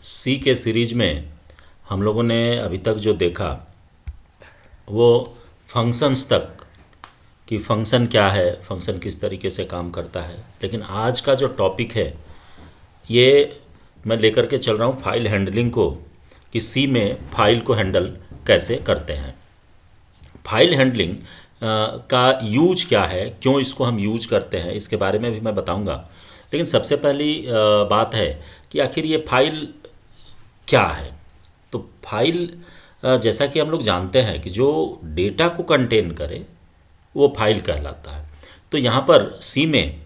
सी के सीरीज में हम लोगों ने अभी तक जो देखा वो फंक्शंस तक कि फंक्शन क्या है, फंक्शन किस तरीके से काम करता है। लेकिन आज का जो टॉपिक है ये मैं लेकर के चल रहा हूँ फाइल हैंडलिंग को, कि सी में फाइल को हैंडल कैसे करते हैं। फाइल हैंडलिंग का यूज क्या है, क्यों इसको हम यूज करते हैं, इसके बारे में भी मैं बताऊंगा। लेकिन सबसे पहली बात है कि आखिर ये फाइल क्या है। तो फाइल जैसा कि हम लोग जानते हैं कि जो डेटा को कंटेन करे वो फाइल कहलाता है। तो यहाँ पर सी में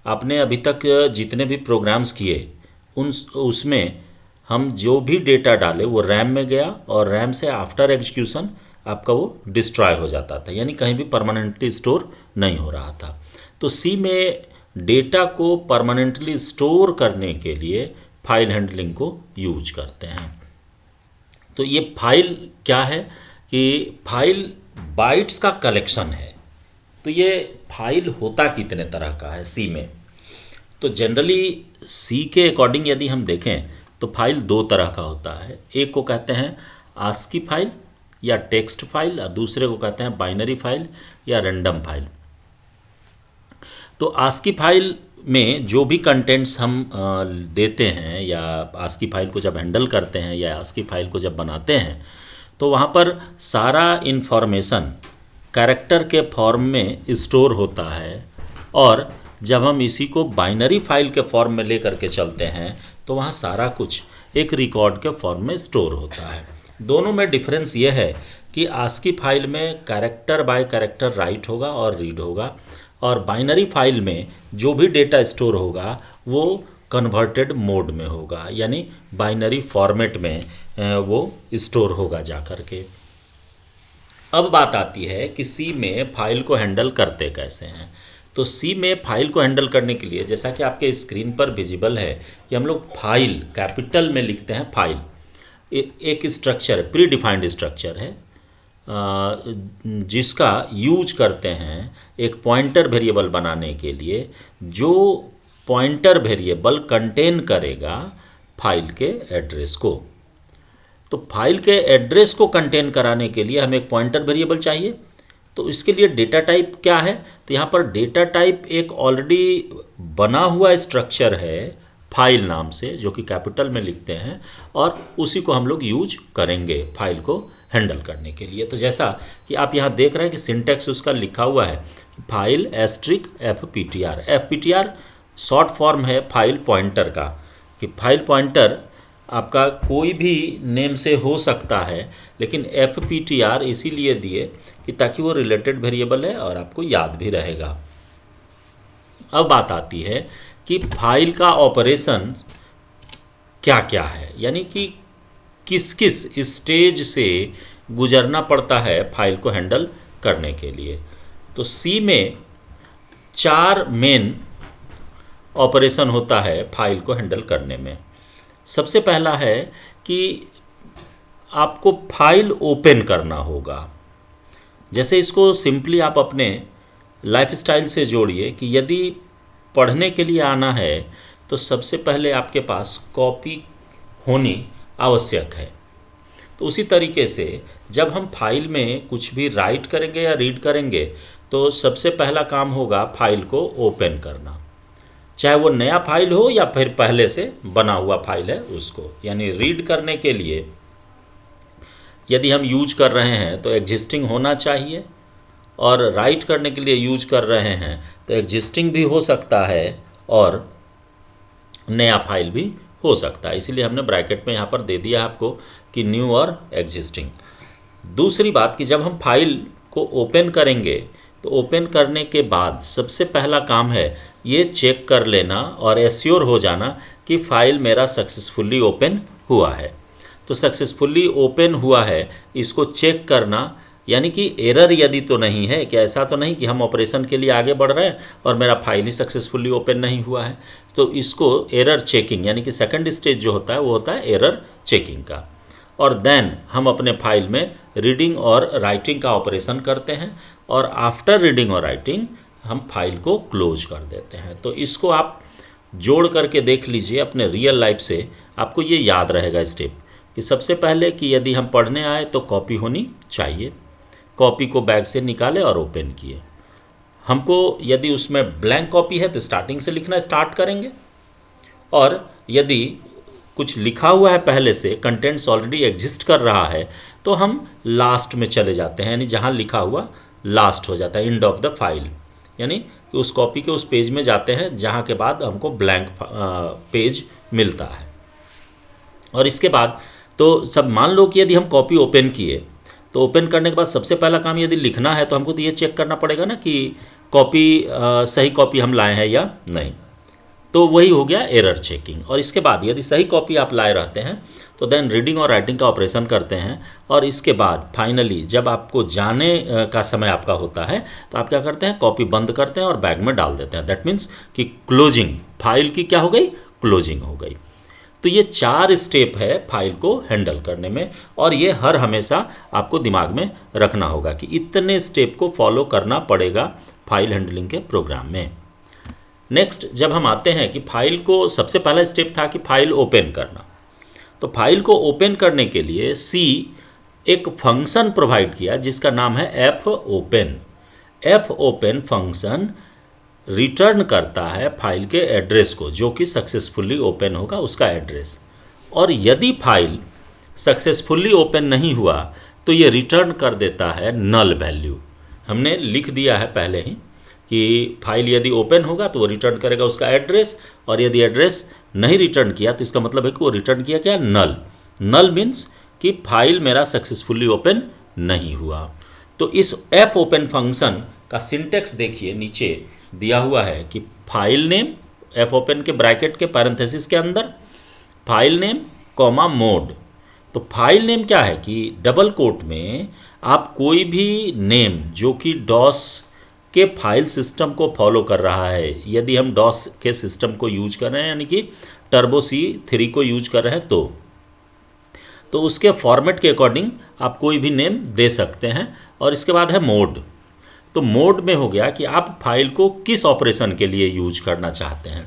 आपने अभी तक जितने भी प्रोग्राम्स किए उन उसमें हम जो भी डेटा डाले वो रैम में गया और रैम से आफ्टर एग्जीक्यूशन आपका वो डिस्ट्रॉय हो जाता था, यानी कहीं भी परमानेंटली स्टोर नहीं हो रहा था। तो सी में डेटा को परमानेंटली स्टोर करने के लिए फाइल हैंडलिंग को यूज करते हैं। तो ये फाइल क्या है कि फाइल बाइट्स का कलेक्शन है। तो ये फाइल होता कितने तरह का है सी में। तो जनरली सी के अकॉर्डिंग यदि हम देखें तो फाइल दो तरह का होता है। एक को कहते हैं आस्की फाइल या टेक्स्ट फाइल, और दूसरे को कहते हैं बाइनरी फाइल या रैंडम फाइल। तो आस्की फाइल में जो भी कंटेंट्स हम देते हैं या आस्की फाइल को जब हैंडल करते हैं या आस्की फाइल को जब बनाते हैं तो वहाँ पर सारा इन्फॉर्मेशन कैरेक्टर के फॉर्म में स्टोर होता है। और जब हम इसी को बाइनरी फाइल के फॉर्म में लेकर के चलते हैं तो वहाँ सारा कुछ एक रिकॉर्ड के फॉर्म में स्टोर होता है। दोनों में डिफरेंस ये है कि आस्की फाइल में कैरेक्टर बाय कैरेक्टर राइट होगा और रीड होगा, और बाइनरी फाइल में जो भी डेटा स्टोर होगा वो कन्वर्टेड मोड में होगा, यानी बाइनरी फॉर्मेट में वो स्टोर होगा जा कर के। अब बात आती है कि सी में फाइल को हैंडल करते कैसे हैं। तो सी में फाइल को हैंडल करने के लिए जैसा कि आपके स्क्रीन पर विजिबल है कि हम लोग फाइल कैपिटल में लिखते हैं। फाइल एक स्ट्रक्चर है, प्री डिफाइंड स्ट्रक्चर है जिसका यूज करते हैं एक पॉइंटर वेरिएबल बनाने के लिए, जो पॉइंटर वेरिएबल कंटेन करेगा फाइल के एड्रेस को। तो फाइल के एड्रेस को कंटेन कराने के लिए हमें एक पॉइंटर वेरिएबल चाहिए। तो इसके लिए डेटा टाइप क्या है, तो यहाँ पर डेटा टाइप एक ऑलरेडी बना हुआ स्ट्रक्चर है फाइल नाम से, जो कि कैपिटल में लिखते हैं, और उसी को हम लोग यूज करेंगे फाइल को हैंडल करने के लिए। तो जैसा कि आप यहाँ देख रहे हैं कि सिंटैक्स उसका लिखा हुआ है file asterisk FPTR। FPTR short form है फाइल पॉइंटर का, कि फाइल पॉइंटर आपका कोई भी नेम से हो सकता है, लेकिन FPTR इसीलिए दिए कि ताकि वो रिलेटेड वेरिएबल है और आपको याद भी रहेगा। अब बात आती है कि फाइल का ऑपरेशन क्या क्या है, यानी कि किस किस स्टेज से गुजरना पड़ता है फाइल को हैंडल करने के लिए। तो सी में 4 मेन ऑपरेशन होता है फाइल को हैंडल करने में। सबसे पहला है कि आपको फाइल ओपन करना होगा। जैसे इसको सिंपली आप अपने लाइफस्टाइल से जोड़िए कि यदि पढ़ने के लिए आना है तो सबसे पहले आपके पास कॉपी होनी आवश्यक है। तो उसी तरीके से जब हम फाइल में कुछ भी राइट करेंगे या रीड करेंगे तो सबसे पहला काम होगा फाइल को ओपन करना, चाहे वो नया फाइल हो या फिर पहले से बना हुआ फाइल है उसको। यानी रीड करने के लिए यदि हम यूज कर रहे हैं तो एग्जिस्टिंग होना चाहिए, और राइट करने के लिए यूज कर रहे हैं तो एग्जिस्टिंग भी हो सकता है और नया फाइल भी हो सकता है। इसीलिए हमने ब्रैकेट में यहाँ पर दे दिया आपको कि न्यू और एग्जिस्टिंग। दूसरी बात कि जब हम फाइल को ओपन करेंगे तो ओपन करने के बाद सबसे पहला काम है ये चेक कर लेना और एश्योर हो जाना कि फ़ाइल मेरा सक्सेसफुली ओपन हुआ है। तो सक्सेसफुली ओपन हुआ है इसको चेक करना, यानी कि एरर यदि तो नहीं है, कि ऐसा तो नहीं कि हम ऑपरेशन के लिए आगे बढ़ रहे हैं और मेरा फाइल ही सक्सेसफुली ओपन नहीं हुआ है। तो इसको एरर चेकिंग, यानी कि सेकंड स्टेज जो होता है वो होता है एरर चेकिंग का। और देन हम अपने फाइल में रीडिंग और राइटिंग का ऑपरेशन करते हैं, और आफ्टर रीडिंग और राइटिंग हम फाइल को क्लोज कर देते हैं। तो इसको आप जोड़ करके देख लीजिए अपने रियल लाइफ से, आपको ये याद रहेगा स्टेप कि सबसे पहले कि यदि हम पढ़ने आए तो कॉपी होनी चाहिए। कॉपी को बैग से निकाले और ओपन किए। हमको यदि उसमें ब्लैंक कॉपी है तो स्टार्टिंग से लिखना स्टार्ट करेंगे, और यदि कुछ लिखा हुआ है पहले से, कंटेंट्स ऑलरेडी एग्जिस्ट कर रहा है, तो हम लास्ट में चले जाते हैं, यानी जहाँ लिखा हुआ लास्ट हो जाता है, एंड ऑफ द फाइल, यानी कि उस कॉपी के उस पेज में जाते हैं जहाँ के बाद हमको ब्लैंक पेज मिलता है। और इसके बाद तो सब मान लो कि यदि हम कॉपी ओपन किए, तो ओपन करने के बाद सबसे पहला काम यदि लिखना है तो हमको तो ये चेक करना पड़ेगा ना कि कॉपी सही कॉपी हम लाए हैं या नहीं। तो वही हो गया एरर चेकिंग। और इसके बाद यदि सही कॉपी आप लाए रहते हैं तो देन रीडिंग और राइटिंग का ऑपरेशन करते हैं, और इसके बाद फाइनली जब आपको जाने का समय आपका होता है तो आप क्या करते हैं, कॉपी बंद करते हैं और बैग में डाल देते हैं। दैट मीन्स कि क्लोजिंग, फाइल की क्या हो गई, क्लोजिंग हो गई। तो ये 4 स्टेप है फाइल को हैंडल करने में, और ये हर हमेशा आपको दिमाग में रखना होगा कि इतने स्टेप को फॉलो करना पड़ेगा फाइल हैंडलिंग के प्रोग्राम में। नेक्स्ट जब हम आते हैं कि फाइल को, सबसे पहला स्टेप था कि फाइल ओपन करना। तो फाइल को ओपन करने के लिए सी एक फंक्शन प्रोवाइड किया जिसका नाम है F open. F open function return करता है फाइल के एड्रेस को, जो कि सक्सेसफुली ओपन होगा उसका एड्रेस। और यदि फाइल सक्सेसफुली ओपन नहीं हुआ तो ये रिटर्न कर देता है नल वैल्यू। हमने लिख दिया है पहले ही कि फाइल यदि ओपन होगा तो वो रिटर्न करेगा उसका एड्रेस, और यदि एड्रेस नहीं रिटर्न किया तो इसका मतलब है कि वो रिटर्न किया क्या, नल। नल मीन्स कि फाइल मेरा सक्सेसफुली ओपन नहीं हुआ। तो इस एफ ओपन फंक्शन का सिंटेक्स देखिए, नीचे दिया हुआ है कि फाइल नेम, एफ ओपन के ब्रैकेट के पैरेंथेसिस के अंदर फाइल नेम कॉमा मोड। तो फाइल नेम क्या है कि डबल कोट में आप कोई भी नेम जो कि डॉस के फाइल सिस्टम को फॉलो कर रहा है, यदि हम डॉस के सिस्टम को यूज कर रहे हैं यानी कि टर्बो C3 को यूज कर रहे हैं तो उसके फॉर्मेट के अकॉर्डिंग आप कोई भी नेम दे सकते हैं। और इसके बाद है मोड। तो मोड में हो गया कि आप फाइल को किस ऑपरेशन के लिए यूज करना चाहते हैं,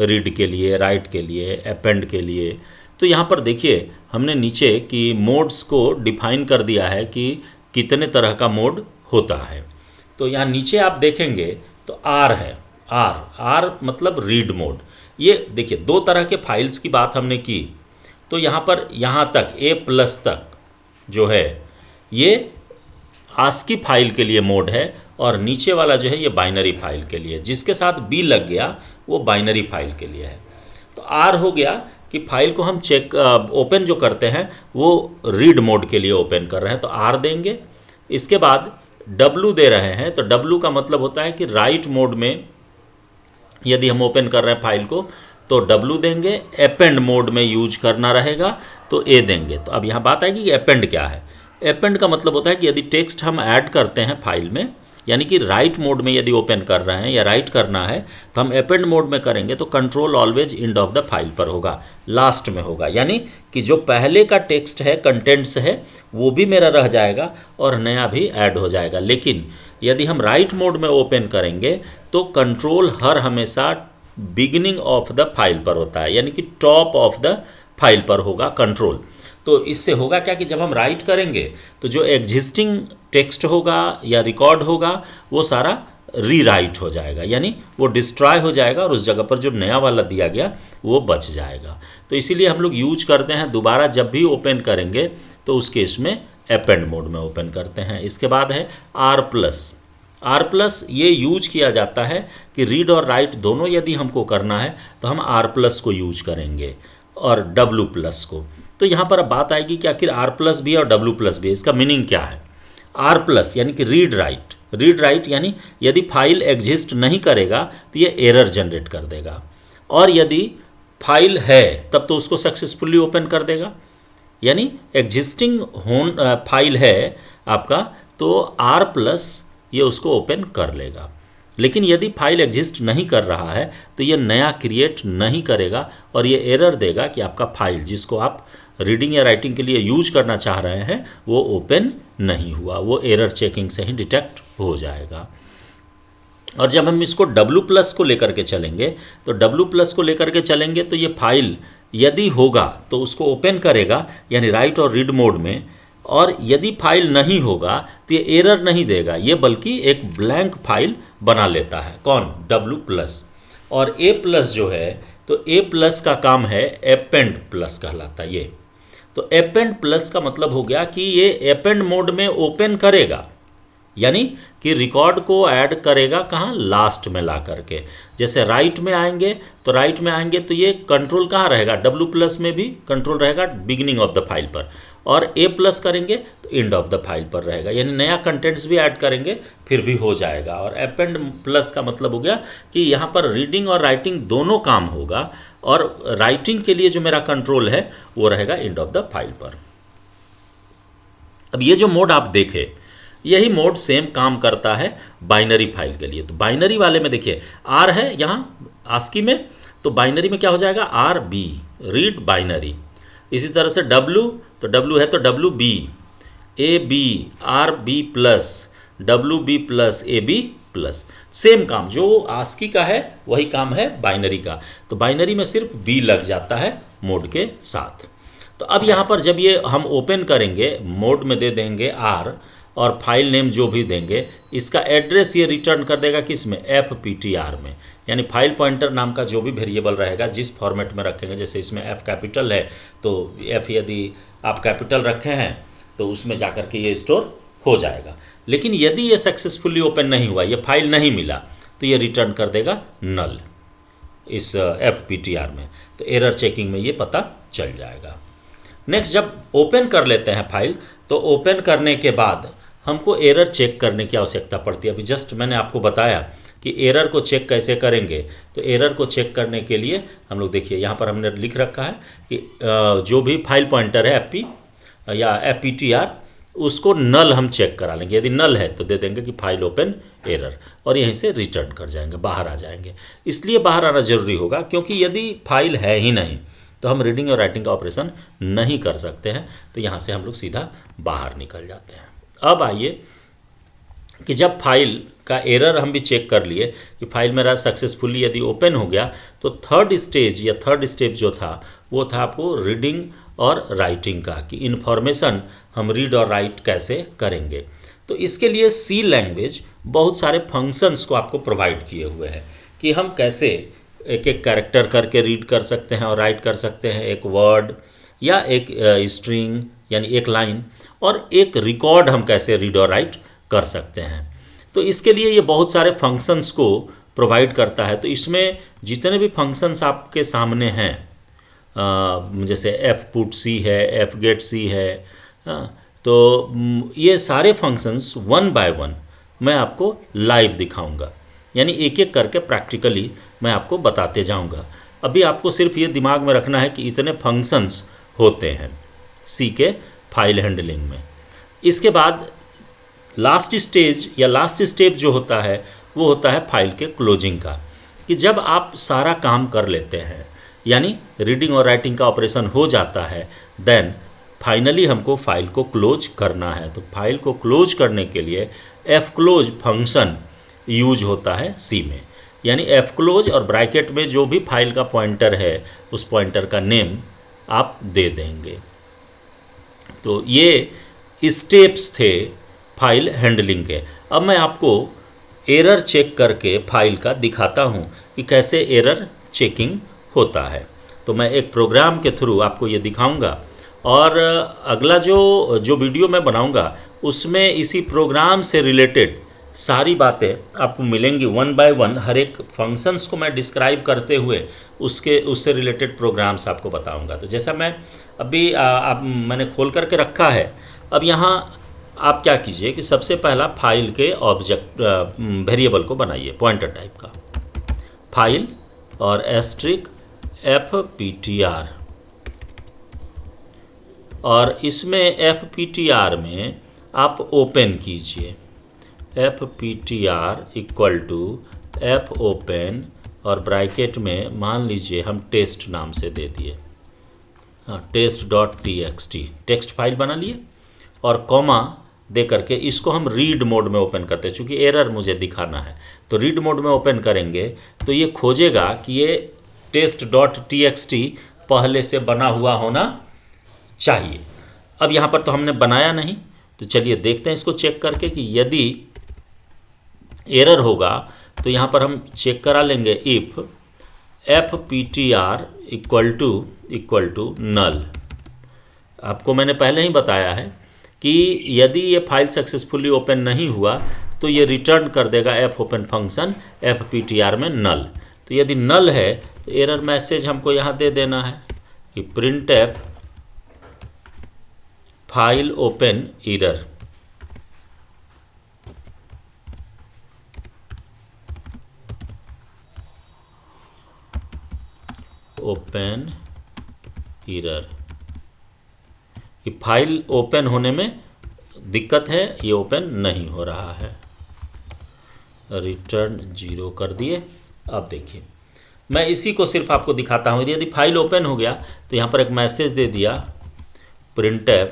रीड के लिए, राइट के लिए, अपेंड के लिए। तो यहाँ पर देखिए हमने नीचे कि मोड्स को डिफाइन कर दिया है कि कितने तरह का मोड होता है। तो यहाँ नीचे आप देखेंगे तो आर है, आर मतलब रीड मोड। ये देखिए 2 तरह के फाइल्स की बात हमने की। तो यहाँ पर यहाँ तक A+ तक जो है ये आस्की फाइल के लिए मोड है, और नीचे वाला जो है ये बाइनरी फाइल के लिए, जिसके साथ B लग गया वो बाइनरी फाइल के लिए है। तो आर हो गया कि फाइल को हम चेक ओपन जो करते हैं वो रीड मोड के लिए ओपन कर रहे हैं तो आर देंगे। इसके बाद W दे रहे हैं तो W का मतलब होता है कि राइट मोड में यदि हम ओपन कर रहे हैं फाइल को तो W देंगे। अपेंड मोड में यूज करना रहेगा तो A देंगे। तो अब यहाँ बात आएगी कि अपेंड क्या है। अपेंड का मतलब होता है कि यदि टेक्स्ट हम ऐड करते हैं फाइल में, यानी कि राइट मोड में यदि ओपन कर रहे हैं या राइट करना है तो हम अपेंड मोड में करेंगे तो control always end of the file पर होगा, लास्ट में होगा। यानी कि जो पहले का टेक्स्ट है, कंटेंट्स है, वो भी मेरा रह जाएगा और नया भी ऐड हो जाएगा। लेकिन यदि हम राइट मोड में ओपन करेंगे तो कंट्रोल हर हमेशा बिगिनिंग ऑफ द फाइल पर होता है, यानी कि टॉप ऑफ द फाइल पर होगा कंट्रोल। तो इससे होगा क्या कि जब हम राइट करेंगे तो जो एग्जिस्टिंग टेक्स्ट होगा या रिकॉर्ड होगा वो सारा रीराइट हो जाएगा, यानी वो डिस्ट्रॉय हो जाएगा और उस जगह पर जो नया वाला दिया गया वो बच जाएगा। तो इसीलिए हम लोग यूज करते हैं दोबारा जब भी ओपन करेंगे तो उस केस में अपेंड मोड में ओपन करते हैं। इसके बाद है R+। ये यूज किया जाता है कि रीड और राइट दोनों यदि हमको करना है तो हम R+ को यूज करेंगे और W+ को। तो यहाँ पर अब बात आएगी कि आखिर R+ भी और W+ भी, इसका मीनिंग क्या है। R+ यानी कि रीड राइट यानी यदि फाइल एग्जिस्ट नहीं करेगा तो ये एरर जनरेट कर देगा, और यदि फाइल है तब तो उसको सक्सेसफुली ओपन कर देगा। यानी एग्जिस्टिंग फाइल है आपका तो R+ ये उसको ओपन कर लेगा। लेकिन यदि फाइल एग्जिस्ट नहीं कर रहा है तो ये नया क्रिएट नहीं करेगा और ये एरर देगा कि आपका फाइल जिसको आप रीडिंग या राइटिंग के लिए यूज करना चाह रहे हैं वो ओपन नहीं हुआ। वो एरर चेकिंग से ही डिटेक्ट हो जाएगा। और जब हम इसको W+ को लेकर के चलेंगे तो W+ को लेकर के चलेंगे तो ये फाइल यदि होगा तो उसको ओपन करेगा यानी राइट और रीड मोड में, और यदि फाइल नहीं होगा तो ये एरर नहीं देगा, ये बल्कि एक ब्लैंक फाइल बना लेता है। कौन? W+। और A+ जो है तो A+ का काम है append+ कहलाता है ये। तो append+ का मतलब हो गया कि ये append मोड में ओपन करेगा, यानी कि रिकॉर्ड को ऐड करेगा कहाँ? लास्ट में ला करके। जैसे राइट में आएंगे तो ये कंट्रोल कहाँ रहेगा? W+ में भी कंट्रोल रहेगा बिगिनिंग ऑफ द फाइल पर, और A+ करेंगे तो एंड ऑफ द फाइल पर रहेगा, यानी नया कंटेंट्स भी ऐड करेंगे फिर भी हो जाएगा। और append+ का मतलब हो गया कि यहाँ पर रीडिंग और राइटिंग दोनों काम होगा, और राइटिंग के लिए जो मेरा कंट्रोल है वो रहेगा एंड ऑफ द फाइल पर। अब ये जो मोड आप देखे, यही मोड सेम काम करता है बाइनरी फाइल के लिए। तो बाइनरी वाले में देखिए R है यहाँ आस्की में, तो बाइनरी में क्या हो जाएगा? RB, read binary. इसी तरह से W, तो W है तो WB, AB, RB+, WB+, AB+, same काम जो आस्की का है वही काम है बाइनरी का। तो बाइनरी में सिर्फ B लग जाता है मोड के साथ। तो अब यहाँ पर जब ये हम ओपन करेंगे, मोड में दे देंगे R, और फाइल नेम जो भी देंगे, इसका एड्रेस ये रिटर्न कर देगा किस में? FPTR में, यानी फाइल पॉइंटर नाम का जो भी वेरिएबल रहेगा जिस फॉर्मेट में रखेंगे। जैसे इसमें F कैपिटल है तो F यदि आप कैपिटल रखे हैं तो उसमें जाकर के ये स्टोर हो जाएगा। लेकिन यदि ये सक्सेसफुली ओपन नहीं हुआ, ये फाइल नहीं मिला, तो ये रिटर्न कर देगा नल इस FPTR में। तो एरर चेकिंग में ये पता चल जाएगा। नेक्स्ट, जब ओपन कर लेते हैं फाइल, तो ओपन करने के बाद हमको एरर चेक करने की आवश्यकता पड़ती है। अभी जस्ट मैंने आपको बताया कि एरर को चेक कैसे करेंगे। तो एरर को चेक करने के लिए हम लोग देखिए यहाँ पर हमने लिख रखा है कि जो भी फाइल पॉइंटर है FP या FPTR, उसको नल हम चेक करा लेंगे। यदि नल है तो दे देंगे कि फाइल ओपन एरर, और यहीं से रिटर्न कर जाएंगे, बाहर आ जाएंगे। इसलिए बाहर आना जरूरी होगा क्योंकि यदि फाइल है ही नहीं तो हम रीडिंग और राइटिंग का ऑपरेशन नहीं कर सकते हैं। तो यहाँ से हम लोग सीधा बाहर निकल जाते हैं। अब आइए कि जब फाइल का एरर हम भी चेक कर लिए कि फाइल मेरा सक्सेसफुली यदि ओपन हो गया, तो थर्ड स्टेप जो था वो था आपको रीडिंग और राइटिंग का, कि इन्फॉर्मेशन हम रीड और राइट कैसे करेंगे। तो इसके लिए C लैंग्वेज बहुत सारे फंक्शंस को आपको प्रोवाइड किए हुए हैं कि हम कैसे एक एक कैरेक्टर करके रीड कर सकते हैं और राइट कर सकते हैं, एक वर्ड या एक स्ट्रिंग यानी एक लाइन, और एक रिकॉर्ड हम कैसे रीड और राइट कर सकते हैं। तो इसके लिए ये बहुत सारे फंक्शंस को प्रोवाइड करता है। तो इसमें जितने भी फंक्शंस आपके सामने हैं, जैसे fputC है, fgetC है, तो ये सारे फंक्शंस वन बाय वन मैं आपको लाइव दिखाऊंगा, यानी एक एक करके प्रैक्टिकली मैं आपको बताते जाऊंगा। अभी आपको सिर्फ ये दिमाग में रखना है कि इतने फंक्शंस होते हैं C के फाइल हैंडलिंग में। इसके बाद लास्ट स्टेप जो होता है वो होता है फाइल के क्लोजिंग का, कि जब आप सारा काम कर लेते हैं यानी रीडिंग और राइटिंग का ऑपरेशन हो जाता है, देन फाइनली हमको फाइल को क्लोज करना है। तो फाइल को क्लोज करने के लिए fclose फंक्शन यूज होता है C में, यानी fclose और ब्रैकेट में जो भी फाइल का पॉइंटर है उस पॉइंटर का नेम आप दे देंगे। तो ये स्टेप्स थे फाइल हैंडलिंग के। अब मैं आपको एरर चेक करके फाइल का दिखाता हूँ कि कैसे एरर चेकिंग होता है। तो मैं एक प्रोग्राम के थ्रू आपको ये दिखाऊंगा, और अगला जो वीडियो मैं बनाऊंगा उसमें इसी प्रोग्राम से रिलेटेड सारी बातें आपको मिलेंगी वन बाय वन। हर एक फंक्शंस को मैं डिस्क्राइब करते हुए उससे रिलेटेड प्रोग्राम्स आपको बताऊंगा। तो जैसा मैं अभी मैंने खोल करके रखा है, अब यहाँ आप क्या कीजिए कि सबसे पहला फाइल के ऑब्जेक्ट वेरिएबल को बनाइए पॉइंटर टाइप का, फाइल और एस्ट्रिक FPTR, और इसमें FPTR में आप ओपन कीजिए FPTR इक्वल टू fopen, और ब्रैकेट में मान लीजिए हम टेस्ट नाम से दे दिए, हाँ test.txt, टेक्स्ट फाइल बना लिए, और कॉमा दे करके इसको हम रीड मोड में ओपन करते हैं, चूँकि एरर मुझे दिखाना है। तो रीड मोड में ओपन करेंगे तो ये खोजेगा कि ये test.txt पहले से बना हुआ होना चाहिए। अब यहाँ पर तो हमने बनाया नहीं, तो चलिए देखते हैं इसको चेक करके कि यदि एरर होगा तो यहाँ पर हम चेक करा लेंगे if fptr equal to null. आपको मैंने पहले ही बताया है कि यदि ये फाइल सक्सेसफुली ओपन नहीं हुआ तो ये रिटर्न कर देगा एफ ओपन फंक्शन fptr में नल। तो यदि नल है तो एरर मैसेज हमको यहाँ दे देना है कि printf file open error. Open error कि फाइल ओपन होने में दिक्कत है, ये ओपन नहीं हो रहा है। रिटर्न 0 कर दिए। अब देखिए मैं इसी को सिर्फ आपको दिखाता हूँ। यदि फाइल ओपन हो गया तो यहाँ पर एक मैसेज दे दिया printf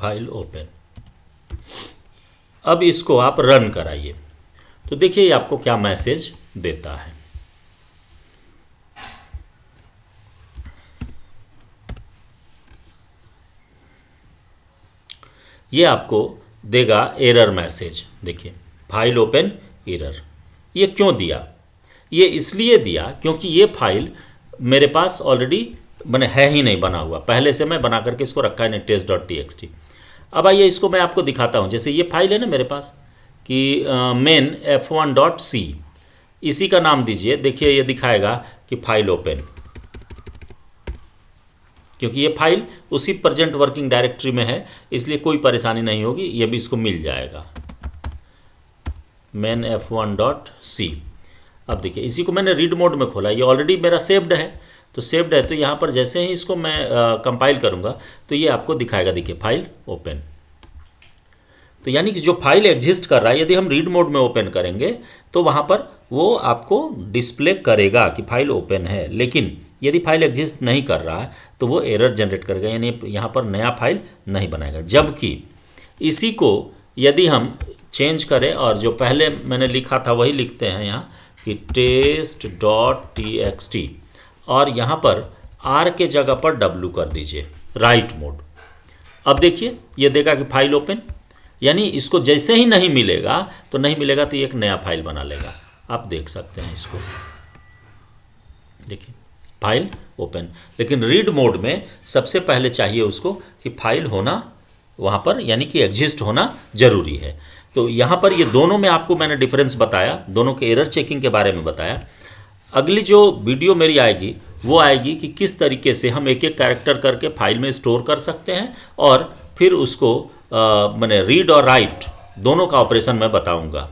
फाइल ओपन। अब इसको आप रन कराइए तो देखिए ये आपको क्या मैसेज देता है। ये आपको देगा एरर मैसेज। देखिए फाइल ओपन एरर। ये क्यों दिया? ये इसलिए दिया क्योंकि ये फाइल मेरे पास ऑलरेडी है ही नहीं बना हुआ, पहले से मैं बना करके इसको रखा है नहीं test.txt। अब आइए इसको मैं आपको दिखाता हूँ। जैसे ये फाइल है ना मेरे पास कि main f1.c, इसी का नाम दीजिए। देखिए ये दिखाएगा कि फाइल ओपन, क्योंकि ये फाइल उसी प्रेजेंट वर्किंग डायरेक्टरी में है, इसलिए कोई परेशानी नहीं होगी, ये भी इसको मिल जाएगा main f1.c। अब देखिए इसी को मैंने रीड मोड में खोला, ये ऑलरेडी मेरा सेव्ड है। तो सेव्ड है तो यहाँ पर जैसे ही इसको मैं कंपाइल करूँगा तो ये आपको दिखाएगा। देखिए फाइल ओपन। तो यानी कि जो फाइल एग्जिस्ट कर रहा है यदि हम रीड मोड में ओपन करेंगे तो वहाँ पर वो आपको डिस्प्ले करेगा कि फाइल ओपन है। लेकिन यदि फाइल एग्जिस्ट नहीं कर रहा है तो वो एरर जनरेट करेगा, यानी यहाँ पर नया फाइल नहीं बनाएगा। जबकि इसी को यदि हम चेंज करें और जो पहले मैंने लिखा था वही लिखते हैं यहाँ कि test.txt और यहाँ पर R के जगह पर W कर दीजिए, राइट मोड। अब देखिए ये देगा कि फाइल ओपन, यानी इसको जैसे ही नहीं मिलेगा तो ये एक नया फाइल बना लेगा। आप देख सकते हैं इसको, देखिए फाइल ओपन। लेकिन रीड मोड में सबसे पहले चाहिए उसको कि फाइल होना वहाँ पर, यानी कि एग्जिस्ट होना ज़रूरी है। तो यहाँ पर ये दोनों में आपको मैंने डिफरेंस बताया, दोनों के एरर चेकिंग के बारे में बताया। अगली जो वीडियो मेरी आएगी वो आएगी कि किस तरीके से हम एक एक कैरेक्टर करके फाइल में स्टोर कर सकते हैं और फिर उसको मैंने रीड और राइट दोनों का ऑपरेशन मैं बताऊंगा।